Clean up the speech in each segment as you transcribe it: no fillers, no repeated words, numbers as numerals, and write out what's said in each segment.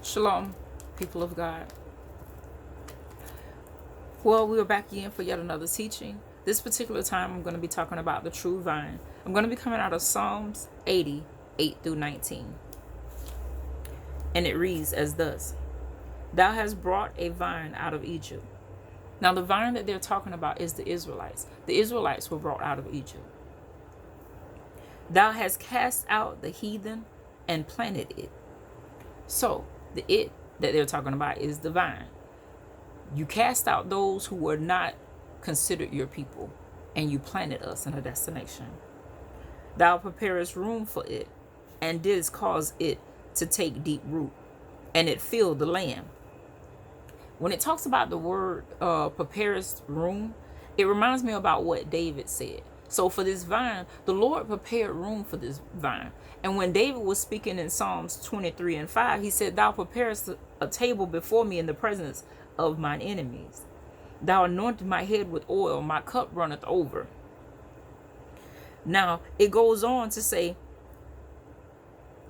Shalom, people of God. Well, we are back again for yet another teaching. This particular time, I'm going to be talking about the true vine. I'm going to be coming out of Psalms 80, 8 through 19. And it reads as thus: Thou hast brought a vine out of Egypt. Now, the vine that they're talking about is the Israelites. The Israelites were brought out of Egypt. Thou hast cast out the heathen and planted it. So, the it that they're talking about is the vine. You cast out those who were not considered your people, and you planted us in a destination. Thou preparest room for it, and didst cause it to take deep root, and it filled the land. When it talks about the word preparest room, it reminds me about what David said. So for this vine, the Lord prepared room for this vine. And when David was speaking in Psalms 23 and 5, he said, Thou preparest a table before me in the presence of mine enemies. Thou anointed my head with oil, my cup runneth over. Now, it goes on to say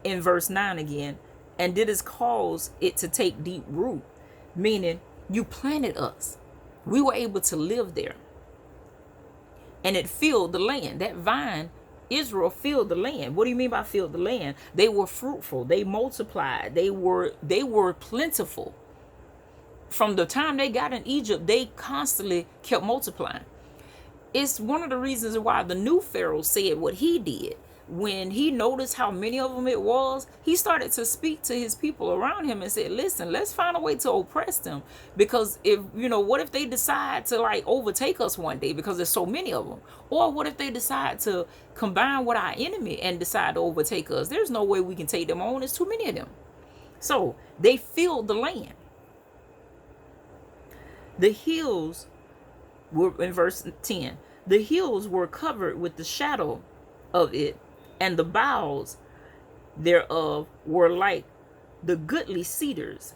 in verse 9 again, and didst cause it to take deep root, meaning you planted us. We were able to live there. And it filled the land. That vine, Israel, filled the land. What do you mean by filled the land? They were fruitful. They multiplied. They were plentiful. From the time they got in Egypt, they constantly kept multiplying. It's one of the reasons why the new Pharaoh said what he did. When he noticed how many of them it was, he started to speak to his people around him and said, listen, let's find a way to oppress them. Because what if they decide to overtake us one day because there's so many of them? Or what if they decide to combine with our enemy and decide to overtake us? There's no way we can take them on. There's too many of them. So they filled the land. The hills were, in verse 10, the hills were covered with the shadow of it, and the boughs thereof were like the goodly cedars.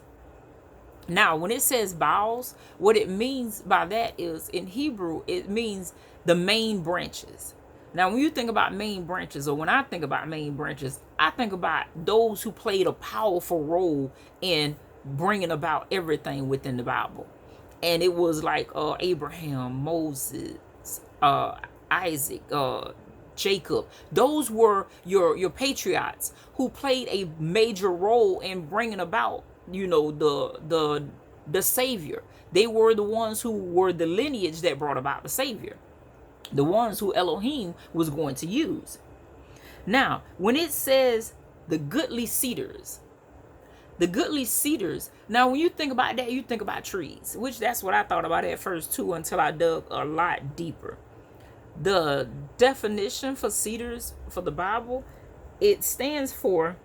Now, when it says boughs, what it means by that is, in Hebrew, it means the main branches. Now, when you think about main branches, or when I think about main branches, I think about those who played a powerful role in bringing about everything within the Bible. And it was like Abraham, Moses, Isaac, Jacob. Those were your patriots who played a major role in bringing about, the Savior. They were the ones who were the lineage that brought about the Savior, the ones who Elohim was going to use. Now, when it says the goodly cedars, now when you think about that, you think about trees, which that's what I thought about at first too, until I dug a lot deeper. The definition for cedars for the Bible, it stands for,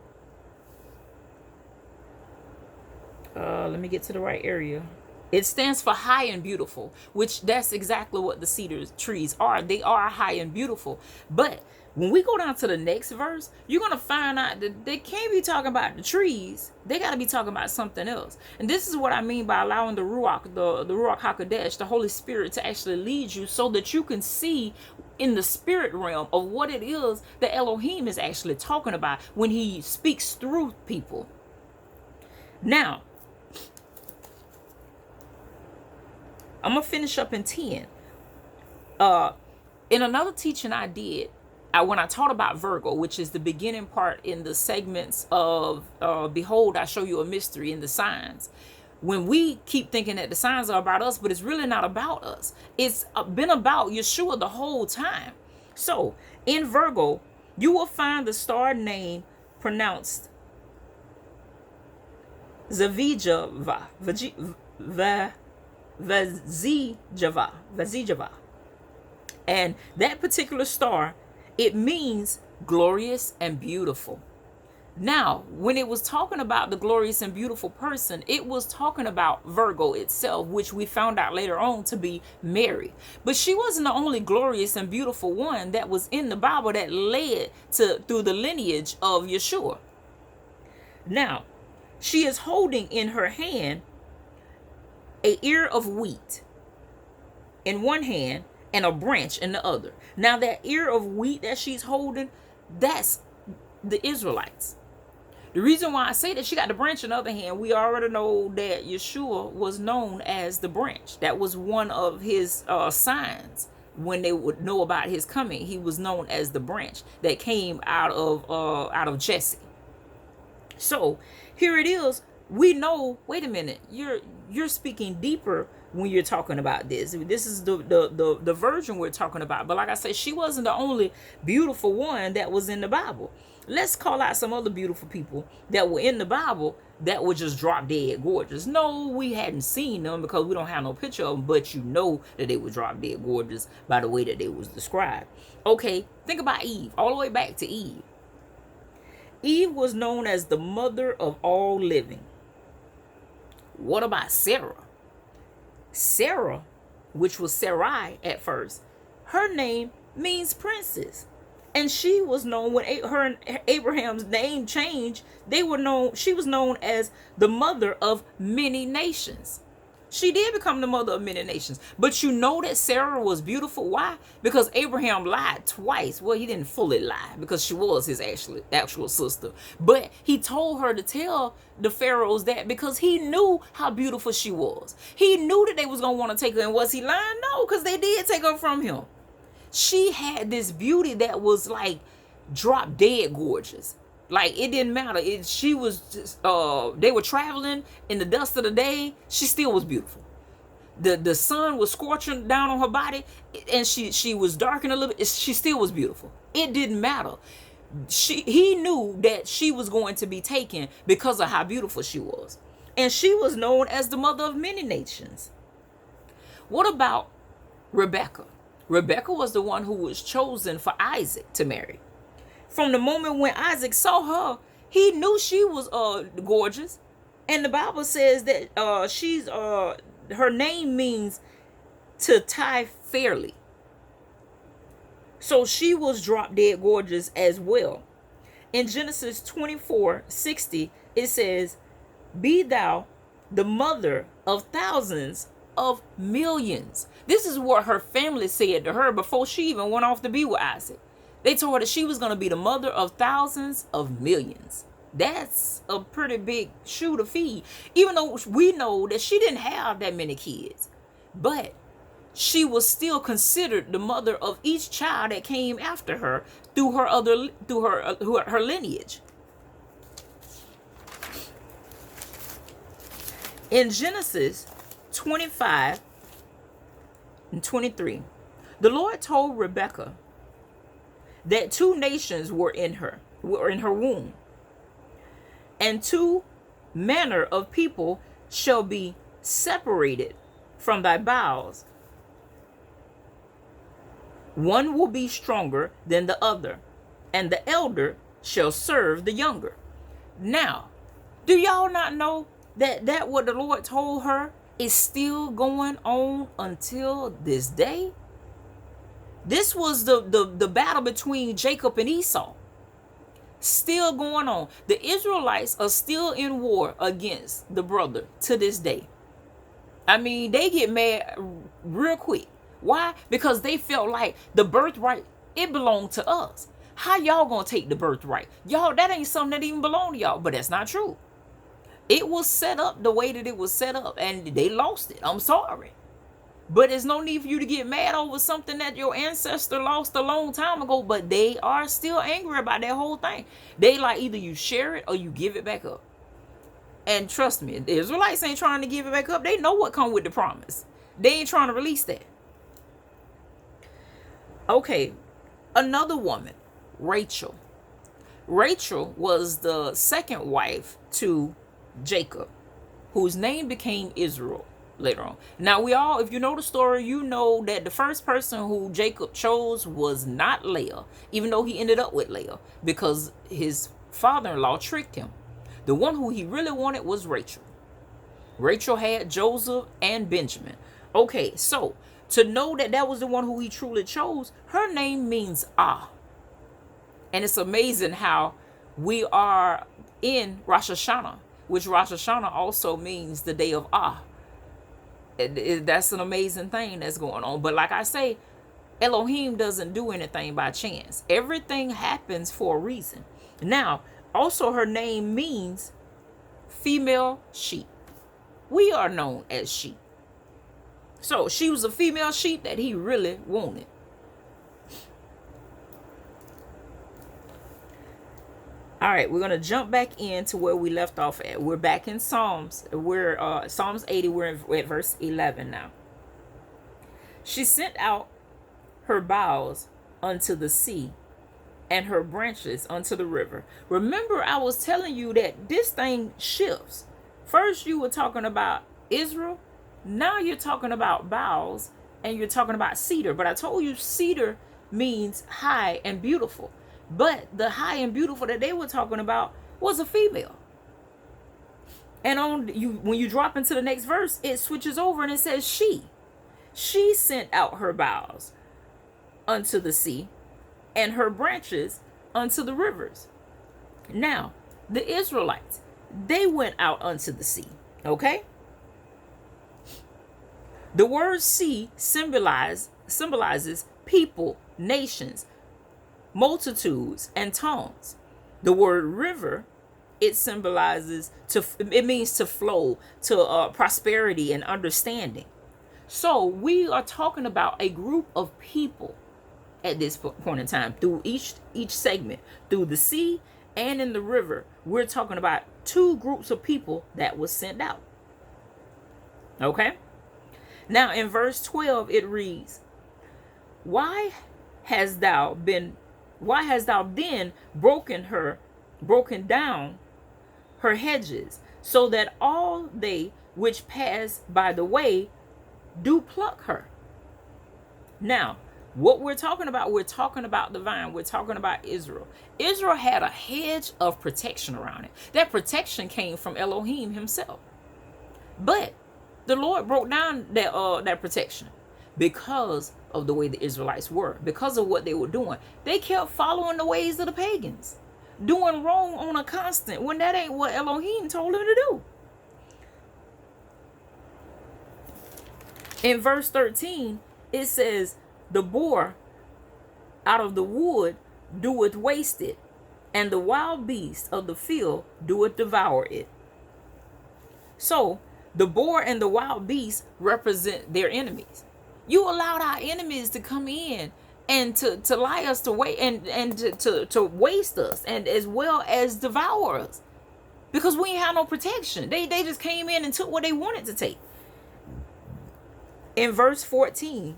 let me get to the right area. It stands for high and beautiful, which that's exactly what the cedar trees are. They are high and beautiful. But when we go down to the next verse, you're going to find out that they can't be talking about the trees. They got to be talking about something else. And this is what I mean by allowing the Ruach, the Ruach HaKodesh, the Holy Spirit, to actually lead you so that you can see in the spirit realm of what it is that Elohim is actually talking about when he speaks through people. Now, I'm going to finish up in 10. In another teaching I did, when I taught about Virgo, which is the beginning part in the segments of Behold, I show you a mystery in the signs. When we keep thinking that the signs are about us, but it's really not about us. It's been about Yeshua the whole time. So in Virgo, you will find the star name pronounced Zavijava, Vazijava. And that particular star, it means glorious and beautiful. Now, when it was talking about the glorious and beautiful person, it was talking about Virgo itself, which we found out later on to be Mary. But she wasn't the only glorious and beautiful one that was in the Bible that led through the lineage of Yeshua. Now, she is holding in her hand an ear of wheat in one hand and a branch in the other. Now, that ear of wheat that she's holding, that's the Israelites. The reason why I say that she got the branch, on the other hand, we already know that Yeshua was known as the branch. That was one of his signs when they would know about his coming. He was known as the branch that came out of Jesse. So here it is. We know, wait a minute, you're speaking deeper when you're talking about this. This is the virgin we're talking about. But like I said, she wasn't the only beautiful one that was in the Bible. Let's call out some other beautiful people that were in the Bible that were just drop dead gorgeous. No, we hadn't seen them because we don't have no picture of them, but you know that they were drop dead gorgeous by the way that they was described. Okay, think about Eve, all the way back to Eve. Eve was known as the mother of all living. What about Sarah? Sarah, which was Sarai at first, her name means princess. And she was known, when her and Abraham's name changed, she was known as the mother of many nations. She did become the mother of many nations. But you know that Sarah was beautiful. Why? Because Abraham lied twice. Well, he didn't fully lie because she was his actual sister. But he told her to tell the pharaohs that because he knew how beautiful she was. He knew that they was going to want to take her. And was he lying? No, because they did take her from him. She had this beauty that was like drop dead gorgeous. Like it didn't matter. She was just, they were traveling in the dust of the day. She still was beautiful. The sun was scorching down on her body, and she was darkened a little bit. She still was beautiful. It didn't matter. He knew that she was going to be taken because of how beautiful she was, and she was known as the mother of many nations. What about Rebecca? Rebecca was the one who was chosen for Isaac to marry. From the moment when Isaac saw her, he knew she was gorgeous. And the Bible says that her name means to tie fairly. So she was drop dead gorgeous as well. In Genesis 24:60, it says, "Be thou the mother of thousands of millions." This is what her family said to her before she even went off to be with Isaac. They told her that she was going to be the mother of thousands of millions. That's a pretty big shoe to feed. Even though we know that she didn't have that many kids. But she was still considered the mother of each child that came after her through her lineage. In Genesis 25:23, the Lord told Rebekah that two nations were in her womb, and two manner of people shall be separated from thy bowels. One will be stronger than the other, and the elder shall serve the younger. Now, do y'all not know that what the Lord told her is still going on until this day? This was the battle between Jacob and Esau. Still going on. The Israelites are still in war against the brother to this day. I mean, they get mad real quick. Why? Because they felt like the birthright, it belonged to us. How y'all gonna take the birthright? Y'all, that ain't something that even belong to y'all. But that's not true. It was set up the way that it was set up, and they lost it. I'm sorry. But there's no need for you to get mad over something that your ancestor lost a long time ago. But they are still angry about that whole thing. They like either you share it or you give it back up. And trust me, the Israelites ain't trying to give it back up. They know what come with the promise. They ain't trying to release that. Okay, another woman, Rachel. Rachel was the second wife to Jacob, whose name became Israel later on. Now if you know the story, you know that the first person who Jacob chose was not Leah, even though he ended up with Leah, because his father-in-law tricked him. The one who he really wanted was Rachel. Rachel had Joseph and Benjamin. Okay, so to know that was the one who he truly chose, her name means Ah. And it's amazing how we are in Rosh Hashanah, which Rosh Hashanah also means the day of Ah. That's an amazing thing that's going on. But like I say, Elohim doesn't do anything by chance. Everything happens for a reason. Now, Also, her name means female sheep. We are known as sheep. So she was a female sheep that he really wanted. All right, we're going to jump back into where we left off at. We're back in Psalms. We're Psalms 80. We're at verse 11 now. She sent out her boughs unto the sea and her branches unto the river. Remember, I was telling you that this thing shifts. First, you were talking about Israel. Now you're talking about boughs and you're talking about cedar. But I told you cedar means high and beautiful. But the high and beautiful that they were talking about was a female. And when you drop into the next verse, it switches over and it says she. She sent out her boughs unto the sea and her branches unto the rivers. Now, the Israelites, they went out unto the sea. Okay? The word sea symbolizes people, nations, multitudes, and tongues. The word river, it means to flow, to prosperity and understanding. So we are talking about a group of people at this point in time, through each segment, through the sea and in the river. We're talking about two groups of people that was sent out. Okay? Now in verse 12 it reads, Why hast thou then broken down her hedges, so that all they which pass by the way do pluck her? Now, what we're talking about the vine. We're talking about Israel. Israel had a hedge of protection around it. That protection came from Elohim himself. But the Lord broke down that protection because of the way the Israelites were, because of what they were doing. They kept following the ways of the pagans, doing wrong on a constant, when that ain't what Elohim told them to do. In verse 13, it says, The boar out of the wood doeth waste it, and the wild beast of the field doeth devour it. So, the boar and the wild beast represent their enemies. You allowed our enemies to come in and to lie us to wait and to waste us, and as well as devour us, because we ain't have no protection. They just came in and took what they wanted to take. In verse 14,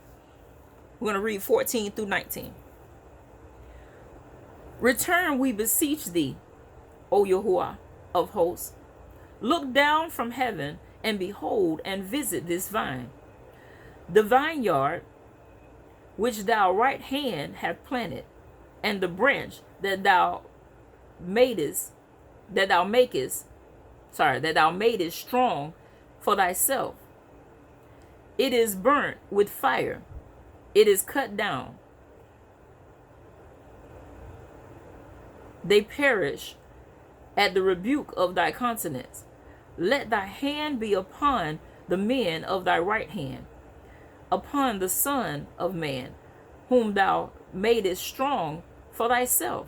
we're going to read 14 through 19. Return, we beseech thee, O Yeshua of hosts. Look down from heaven and behold and visit this vine, the vineyard which thou right hand hath planted, and the branch that thou madest strong for thyself. It is burnt with fire, it is cut down. They perish at the rebuke of thy countenance. Let thy hand be upon the men of thy right hand, upon the Son of Man, whom thou madest strong for thyself.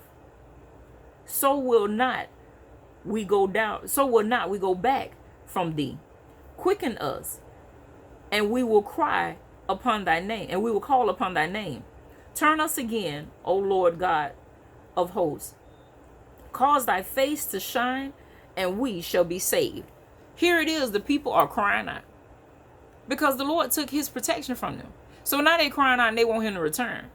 So will not we go back from thee. Quicken us, and we will cry upon thy name, and we will call upon thy name. Turn us again, O Lord God of hosts. Cause thy face to shine, and we shall be saved. Here it is, the people are crying out, because the Lord took his protection from them. So now they crying out and they want him to return.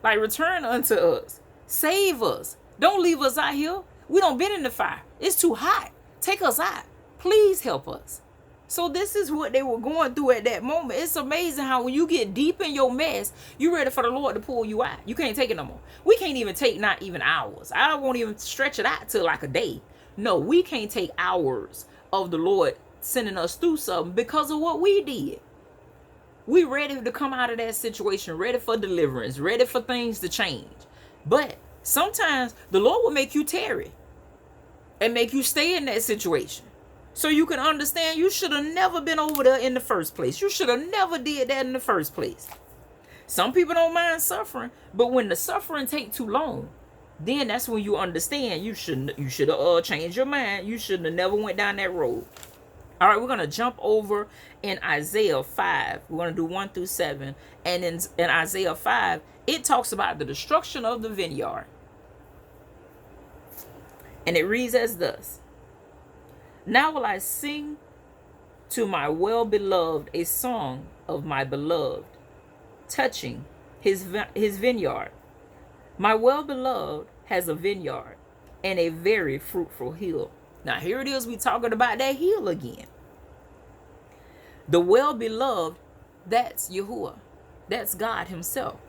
Like, return unto us. Save us. Don't leave us out here. We don't been in the fire. It's too hot. Take us out. Please help us. So this is what they were going through at that moment. It's amazing how when you get deep in your mess, you're ready for the Lord to pull you out. You can't take it no more. We can't even take not even hours. I won't even stretch it out to like a day. No, we can't take hours of the Lord sending us through something because of what we did. We ready to come out of that situation, ready for deliverance, ready for things to change. But sometimes the Lord will make you tarry and make you stay in that situation, so you can understand you should have never been over there in the first place. You should have never did that in the first place. Some people don't mind suffering, but when the suffering take too long, then that's when you understand you should have changed your mind. You shouldn't have never went down that road. All right, we're going to jump over in Isaiah 5. We're going to do 1 through 7. And in Isaiah 5, it talks about the destruction of the vineyard. And it reads as thus. Now will I sing to my well-beloved a song of my beloved, touching his vineyard. My well-beloved has a vineyard and a very fruitful hill. Now here it is, we talking about that hill again. The well-beloved, that's Yeshua. That's God himself.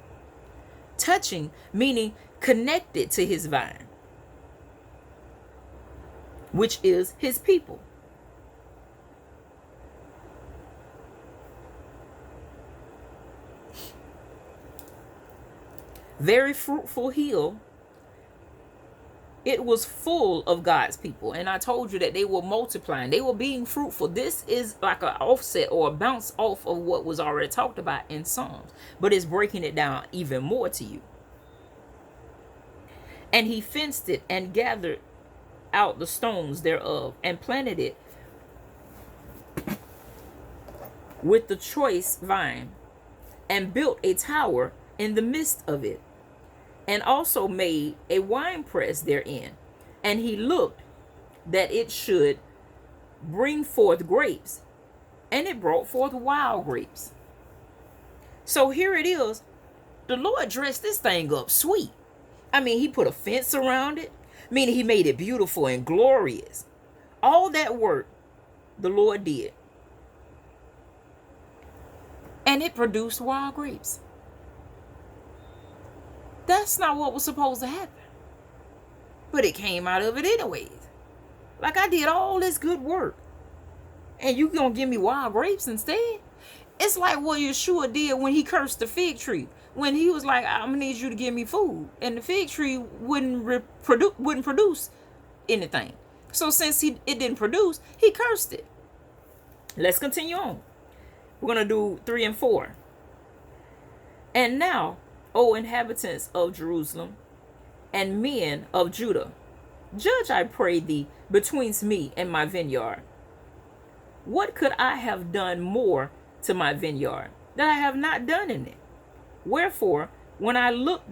Touching, meaning connected to his vine, which is his people. Very fruitful hill. It was full of God's people. And I told you that they were multiplying. They were being fruitful. This is like an offset or a bounce off of what was already talked about in Psalms. But it's breaking it down even more to you. And he fenced it and gathered out the stones thereof and planted it with the choice vine and built a tower in the midst of it, and also made a winepress therein. And he looked that it should bring forth grapes, and it brought forth wild grapes. So here it is. The Lord dressed this thing up sweet. I mean, he put a fence around it, meaning he made it beautiful and glorious. All that work the Lord did. And it produced wild grapes. That's not what was supposed to happen. But it came out of it anyways. Like, I did all this good work, and you gonna give me wild grapes instead? It's like what Yeshua did when he cursed the fig tree. When he was like, I'm gonna need you to give me food. And the fig tree wouldn't produce anything. So since it didn't produce, he cursed it. Let's continue on. We're gonna do 3 and 4. And now, O inhabitants of Jerusalem, and men of Judah, judge, I pray thee, betwixt me and my vineyard. What could I have done more to my vineyard that I have not done in it? Wherefore, when I looked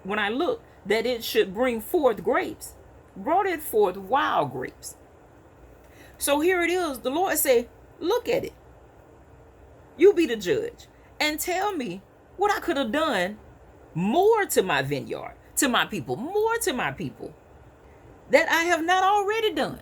that it should bring forth grapes, brought it forth wild grapes. So here it is. The Lord said, look at it. You be the judge and tell me what I could have done more to my vineyard, to my people, more to my people that I have not already done.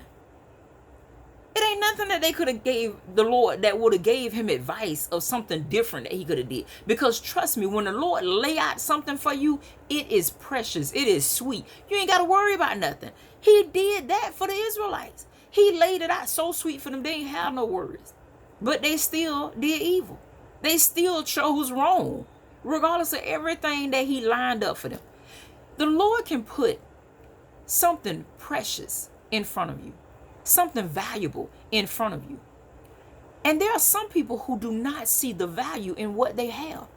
It ain't nothing that they could have gave the Lord that would have gave him advice of something different that he could have did. Because trust me, when the Lord lay out something for you, it is precious. It is sweet. You ain't got to worry about nothing. He did that for the Israelites. He laid it out so sweet for them. They ain't have no worries. But they still did evil. They still chose wrong, regardless of everything that he lined up for them. The Lord can put something precious in front of you, something valuable in front of you. And there are some people who do not see the value in what they have.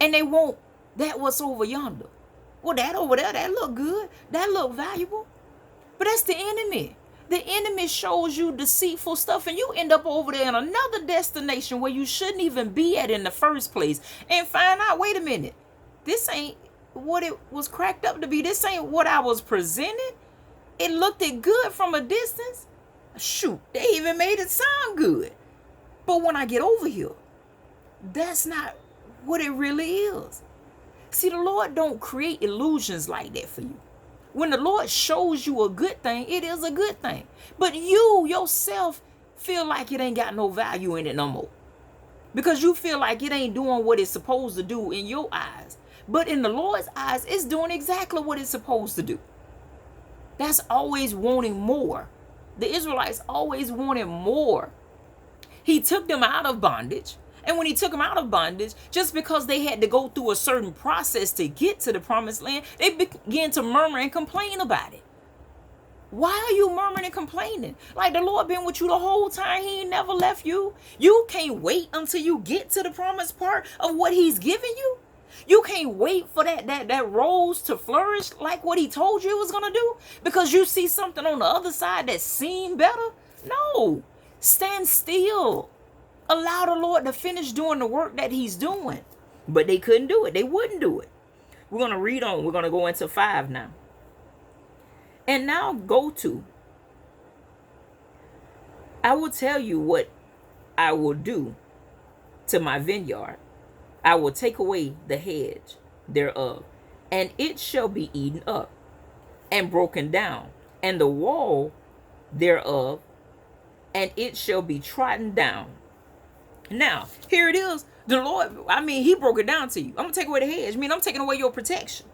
And they want that what's over yonder. Well, that over there, that look good. That look valuable. But that's the enemy. The enemy shows you deceitful stuff, and you end up over there in another destination where you shouldn't even be at in the first place, and find out, wait a minute, this ain't what it was cracked up to be. This ain't what I was presented. It looked it good from a distance. Shoot, they even made it sound good. But when I get over here, that's not what it really is. See, the Lord don't create illusions like that for you. When the Lord shows you a good thing, it is a good thing. But you yourself feel like it ain't got no value in it no more. Because you feel like it ain't doing what it's supposed to do in your eyes. But in the Lord's eyes, it's doing exactly what it's supposed to do. That's always wanting more. The Israelites always wanted more. He took them out of bondage. And when he took them out of bondage, just because they had to go through a certain process to get to the promised land, they began to murmur and complain about it. Why are you murmuring and complaining? Like the Lord been with you the whole time. He ain't never left you. You can't wait until you get to the promised part of what he's giving you. You can't wait for that rose to flourish like what he told you it was going to do because you see something on the other side that seemed better. No, stand still. Allow the Lord to finish doing the work that he's doing. But they couldn't do it. They wouldn't do it. We're going to read on. We're going to go into 5 now. And now I will tell you what I will do to my vineyard. I will take away the hedge thereof, and it shall be eaten up and broken down, and the wall thereof, and it shall be trodden down. Now, here it is. The Lord, he broke it down to you. I'm going to take away the hedge. I'm taking away your protection.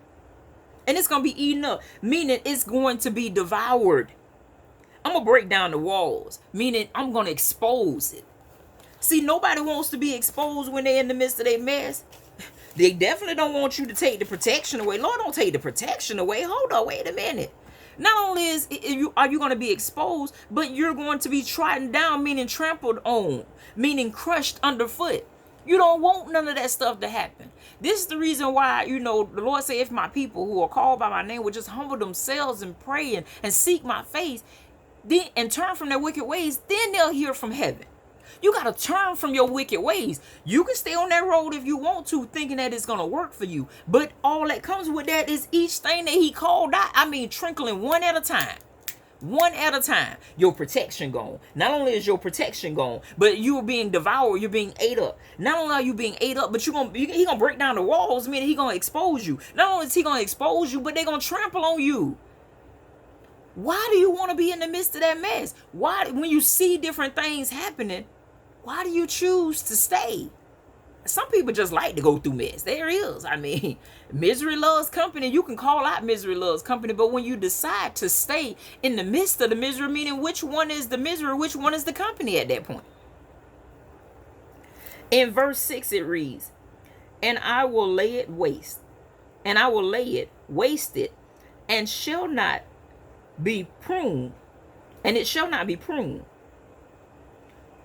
And it's going to be eaten up, meaning it's going to be devoured. I'm going to break down the walls, meaning I'm going to expose it. See, nobody wants to be exposed when they're in the midst of their mess. They definitely don't want you to take the protection away. Lord, don't take the protection away. Hold on, wait a minute. Not only are you going to be exposed, but you're going to be trodden down, meaning trampled on, meaning crushed underfoot. You don't want none of that stuff to happen. This is the reason why, the Lord said, if my people who are called by my name would just humble themselves and pray and seek my face, then and turn from their wicked ways, then they'll hear from heaven. You got to turn from your wicked ways. You can stay on that road if you want to, thinking that it's going to work for you. But all that comes with that is each thing that he called out, trickling one at a time. One at a time. Your protection gone. Not only is your protection gone, but you're being devoured. You're being ate up. Not only are you being ate up, but he's going to break down the walls, meaning he's going to expose you. Not only is he going to expose you, but they're going to trample on you. Why do you want to be in the midst of that mess? Why, when you see different things happening, why do you choose to stay? Some people just like to go through mess. There is. Misery loves company. You can call out misery loves company, but when you decide to stay in the midst of the misery, meaning which one is the misery, which one is the company at that point? In verse 6 it reads, and I will lay it waste, and I will lay it wasted, and shall not be pruned, and it shall not be pruned,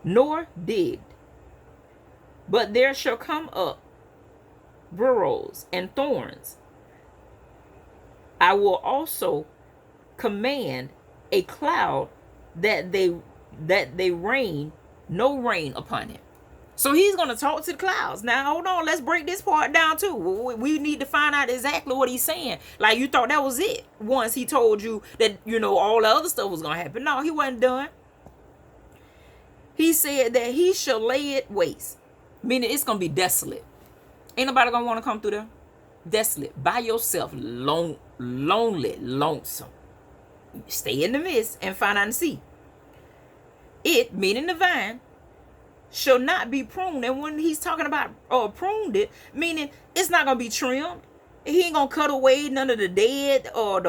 nor digged, but there shall come up burrows and thorns. I will also command a cloud that they rain no rain upon it. So he's going to talk to the clouds. Now, hold on. Let's break this part down too. We need to find out exactly what he's saying. Like, you thought that was it once he told you that, all the other stuff was going to happen. No, he wasn't done. He said that he shall lay it waste, meaning it's going to be desolate. Ain't nobody going to want to come through there. Desolate, by yourself, lonely, lonesome. Stay in the midst and find out and see. It, meaning the vine, shall not be pruned. And when he's talking about pruned it, meaning it's not going to be trimmed. He ain't gonna cut away none of the dead or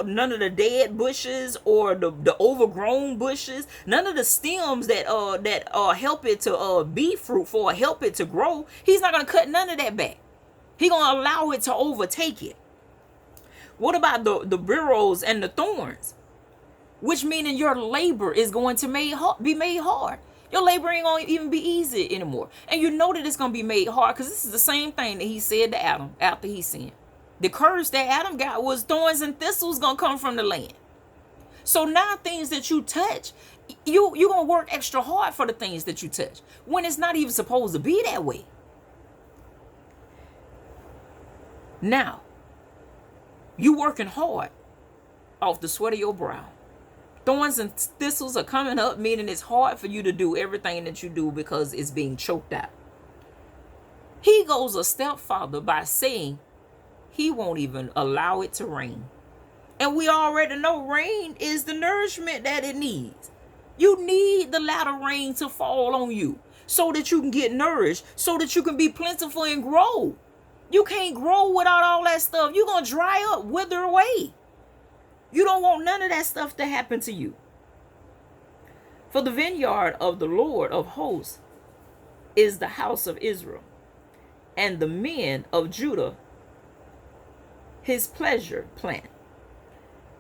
none of the dead bushes or the overgrown bushes, none of the stems that help it to be fruitful or help it to grow. He's not gonna cut none of that back. He gonna allow it to overtake it. What about the burrows and the thorns? Which meaning your labor is going to be made hard. Your labor ain't gonna even be easy anymore. And you know that it's gonna be made hard because this is the same thing that he said to Adam after he sinned. The curse that Adam got was thorns and thistles gonna come from the land. So now things that you touch, you gonna work extra hard for the things that you touch when it's not even supposed to be that way. Now, you working hard off the sweat of your brow. Thorns and thistles are coming up, meaning it's hard for you to do everything that you do because it's being choked out. He goes a step further by saying he won't even allow it to rain. And we already know rain is the nourishment that it needs. You need the latter rain to fall on you so that you can get nourished, so that you can be plentiful and grow. You can't grow without all that stuff. You're going to dry up, wither away. You don't want none of that stuff to happen to you. For the vineyard of the Lord of hosts is the house of Israel, and the men of Judah his pleasure plant.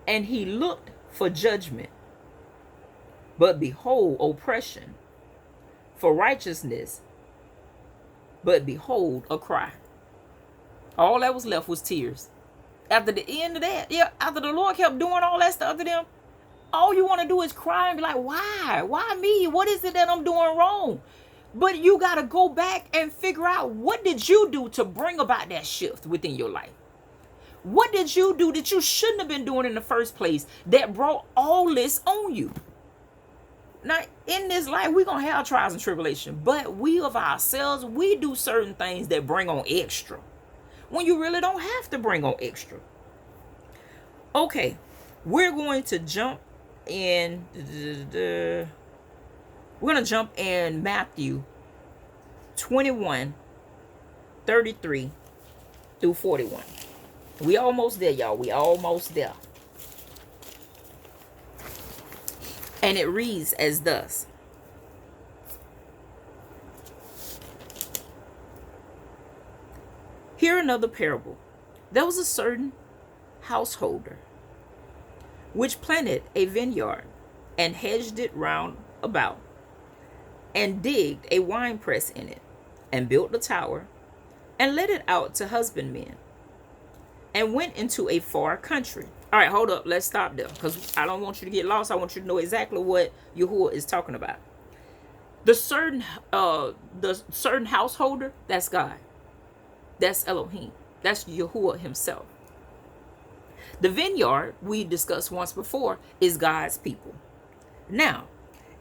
And he looked for judgment, but behold oppression, for righteousness, but behold a cry. All that was left was tears. After the end of that, yeah, after the Lord kept doing all that stuff to them, all you want to do is cry and be like, why? Why me? What is it that I'm doing wrong? But you got to go back and figure out, what did you do to bring about that shift within your life? What did you do that you shouldn't have been doing in the first place that brought all this on you? Now, in this life, we're going to have trials and tribulation, but we of ourselves, we do certain things that bring on extra when you really don't have to bring on extra. Okay, we're going to jump in. We're going to jump in Matthew 21:33 through 41. We almost there, y'all. We almost there. And it reads as thus. Hear another parable. There was a certain householder which planted a vineyard and hedged it round about, and digged a winepress in it, and built a tower, and let it out to husbandmen, and went into a far country. All right, hold up. Let's stop there, because I don't want you to get lost. I want you to know exactly what Yeshua is talking about. The certain householder, that's God. That's Elohim. That's Yeshua himself. The vineyard, we discussed once before, is God's people. Now,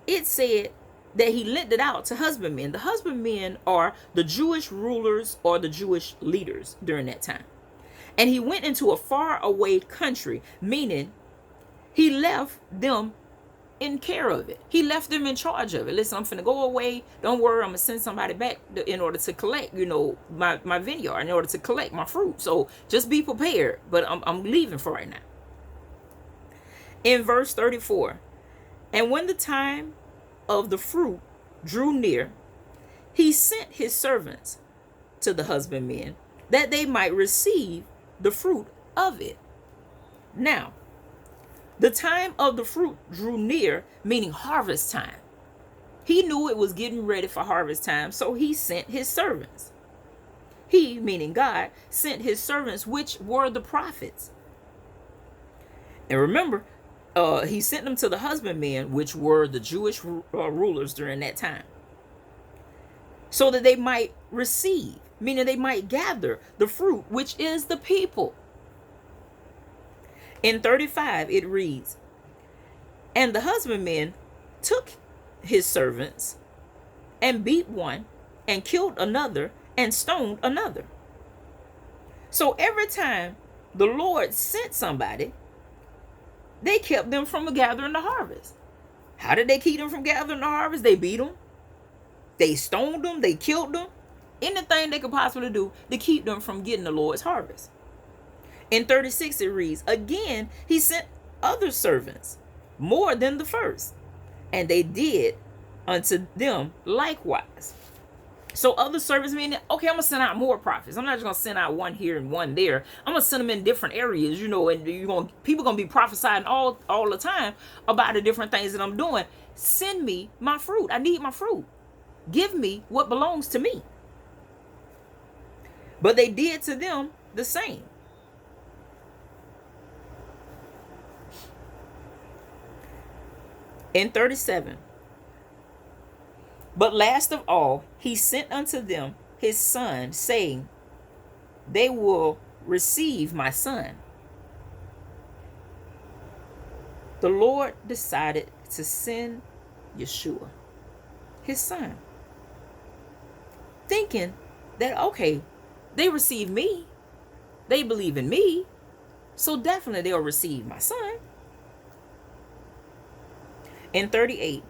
it said that he lent it out to husbandmen. The husbandmen are the Jewish rulers or the Jewish leaders during that time. And he went into a far away country, meaning he left them in care of it. He left them in charge of it. Listen, I'm finna go away. Don't worry, I'm gonna send somebody back in order to collect, my vineyard, in order to collect my fruit. So just be prepared. But I'm leaving for right now. In verse 34, and when the time of the fruit drew near, he sent his servants to the husbandmen that they might receive the fruit of it. Now, the time of the fruit drew near, meaning harvest time. He knew it was getting ready for harvest time, so he sent his servants. He, meaning God, sent his servants, which were the prophets. And remember, he sent them to the husbandmen, which were the Jewish rulers during that time, so that they might receive, meaning they might gather the fruit, which is the people. In 35, it reads, and the husbandmen took his servants and beat one and killed another and stoned another. So every time the Lord sent somebody, they kept them from gathering the harvest. How did they keep them from gathering the harvest? They beat them. They stoned them. They killed them. Anything they could possibly do to keep them from getting the Lord's harvest. In 36, it reads, again, he sent other servants, more than the first, and they did unto them likewise. So other servants meaning, okay, I'm going to send out more prophets. I'm not just going to send out one here and one there. I'm going to send them in different areas, and people going to be prophesying all the time about the different things that I'm doing. Send me my fruit. I need my fruit. Give me what belongs to me. But they did to them the same. In 37, but last of all, he sent unto them his son, saying, they will receive my son. The Lord decided to send Yeshua, his son, thinking that, okay, they receive me, they believe in me, so definitely they'll receive my son. In 38,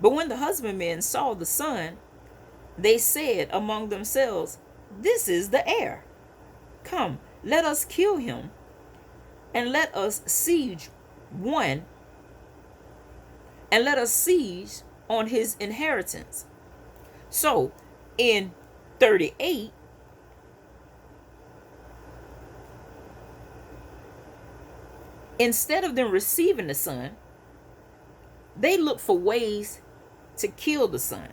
but when the husbandmen saw the son, they said among themselves, this is the heir. Come, let us kill him, and let us siege on his inheritance. So in 38, instead of them receiving the son, they look for ways to kill the son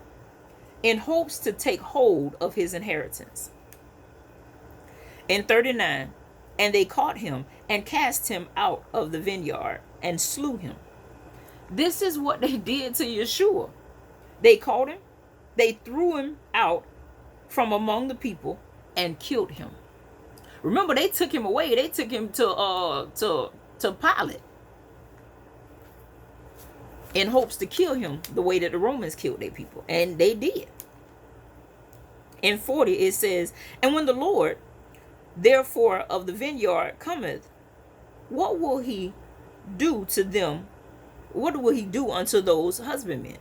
in hopes to take hold of his inheritance. In 39, and they caught him and cast him out of the vineyard and slew him. This is what they did to Yeshua. They caught him, they threw him out from among the people and killed him. Remember, they took him away. They took him to Pilate in hopes to kill him the way that the Romans killed their people, and they did. In 40 it says, and when the Lord therefore of the vineyard cometh, what will he do to them? What will he do unto those husbandmen?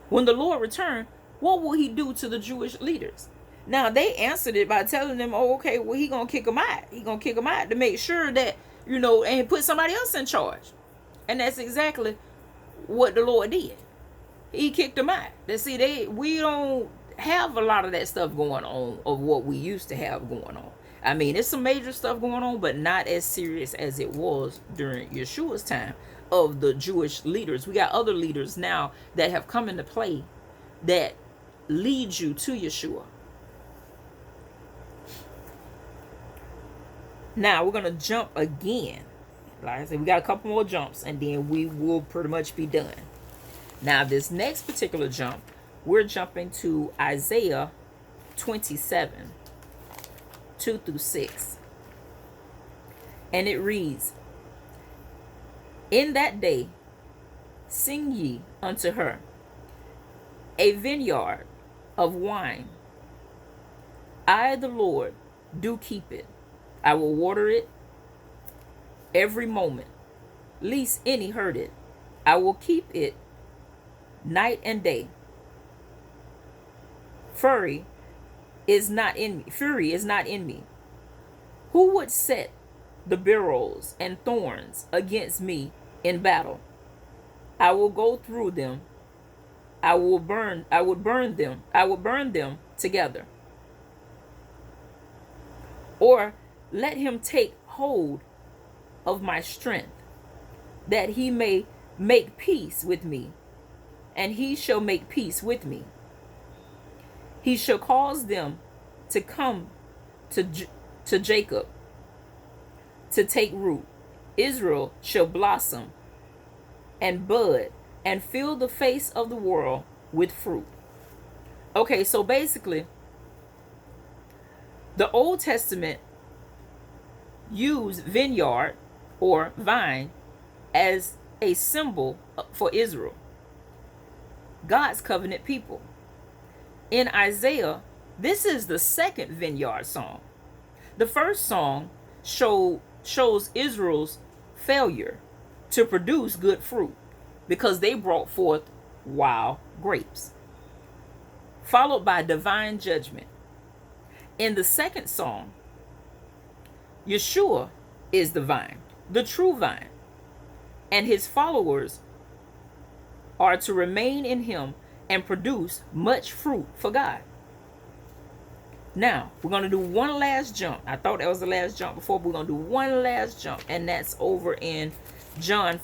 When the Lord returned, what will he do to the Jewish leaders? Now they answered it by telling them, oh, okay, well, he gonna kick them out. He gonna kick them out to make sure that, and put somebody else in charge. And that's exactly what the Lord did. He kicked them out. We don't have a lot of that stuff going on of what we used to have going on. I mean, it's some major stuff going on, but not as serious as it was during Yeshua's time of the Jewish leaders. We got other leaders now that have come into play that lead you to Yeshua. Now we're going to jump again. Like I said, we got a couple more jumps and then we will pretty much be done. Now this next particular jump, we're jumping to Isaiah 27, 2 through 6. And it reads, in that day sing ye unto her a vineyard of wine. I, the Lord, do keep it. I will water it every moment, lest any hurt it. I will keep it night and day. Fury is not in me. Who would set the barrels and thorns against me in battle? I will go through them. I would burn them together. Or let him take hold of my strength, that he may make peace with me, and he shall make peace with me. He shall cause them to come to Jacob to take root. Israel shall blossom and bud and fill the face of the world with fruit. Okay, so basically, the Old Testament used vineyard or vine as a symbol for Israel, God's covenant people. In Isaiah, this is the second vineyard song. The first song shows Israel's failure to produce good fruit because they brought forth wild grapes, followed by divine judgment. In the second song, Yeshua is the vine, the true vine, and his followers are to remain in him and produce much fruit for God. Now, we're going to do one last jump. I thought that was the last jump before, but we're going to do one last jump, and that's over in John